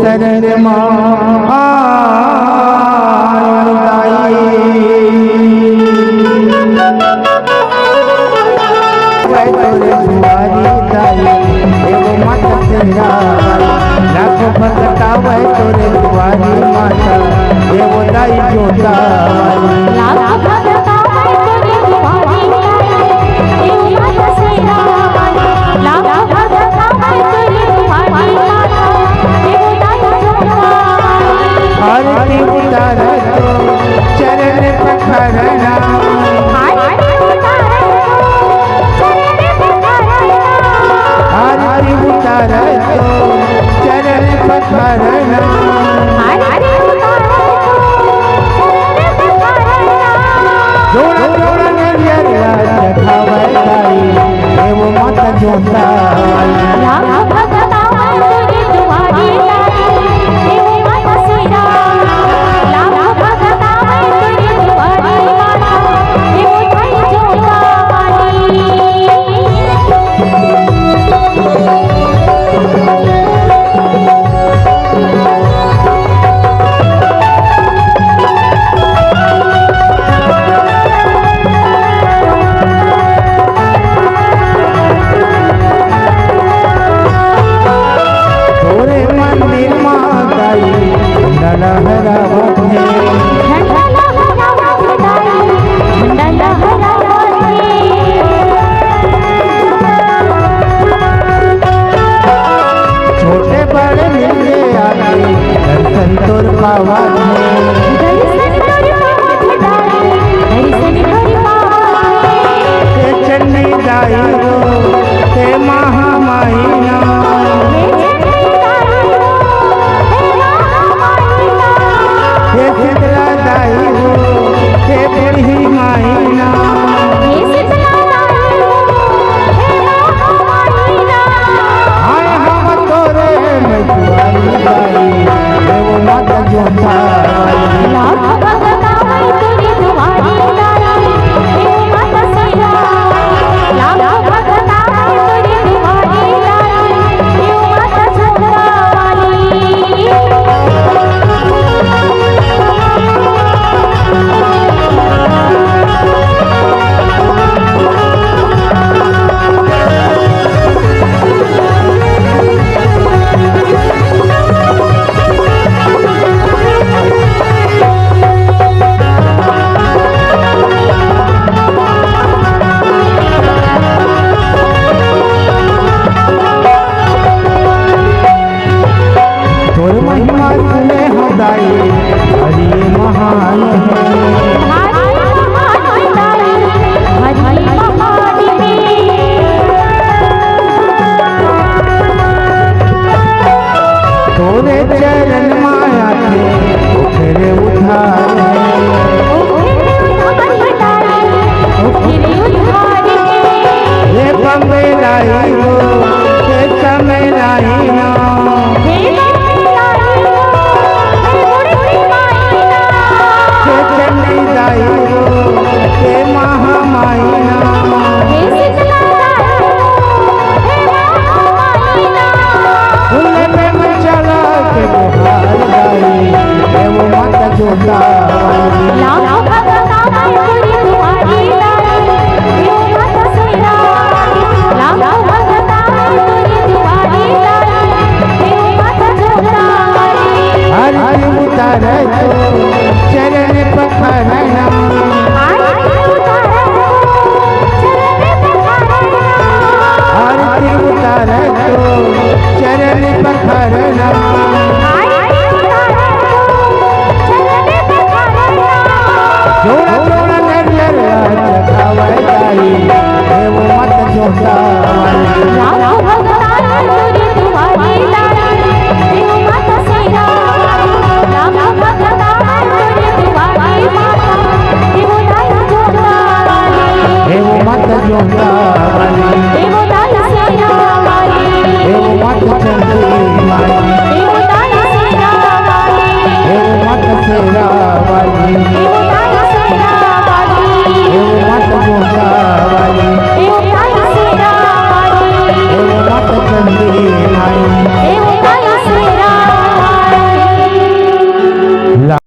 शरण लाखों भक्त आवे तोरे दुआरी माता एवो दाई जोता लाखों भक्त आवे तोरे दुआरी एवो माता सेरा लाखों भक्त आवे तोरे दुआरी माता एवो दाई जोता आरती उतार तो चरण पखरना आरती उतार तो चरण पखरना आरती उतार तो चरण पखरना आरती उतार तो चरण पखरना जोड़ा जोड़ा नरिया चढ़ावे दाई एवो माता जोता लाखों भक्त आवे तोरे दुआरी एवो माता सेरा लाखों भक्त आवे तोरे दुआरी माता एवो दाई जोता छोटे बड़े मिले आगे दर्शन तोर पावा चन्नी दाई रो ते महामाईना हे शीतला दाई रो ते बड़ी माईना आए हम तोरे में दुआरी दाई एवो माता जोता लाखों भक्त आवे तोरे दुआरी एवो माता सेरा लाखों भक्त आवे तोरे दुआरी एवो माता जोता तोर महिमा सुने हम दाई हरि महान तोरे चरण माया के फिर उधार ये बम्बे लाई हो ये समय लाई ना ये चन्नी दाई हो ये महामाईना उन्हें में मचला के बुहार दाई एवो माता जोता लाखों भक्त आवे तोरे दुआरी एवो माता सेरा लाखों भक्त आवे तोरे दुआरी एवो माता जोता आरती उतार तो चरण पखरना आरती उतार तो चरण पखरना आरती उतार तो चरण पखरना आरती उतार तो चरण पखरना जोड़ा जोड़ा नरिया चढ़ावे दाई एवो माता जोता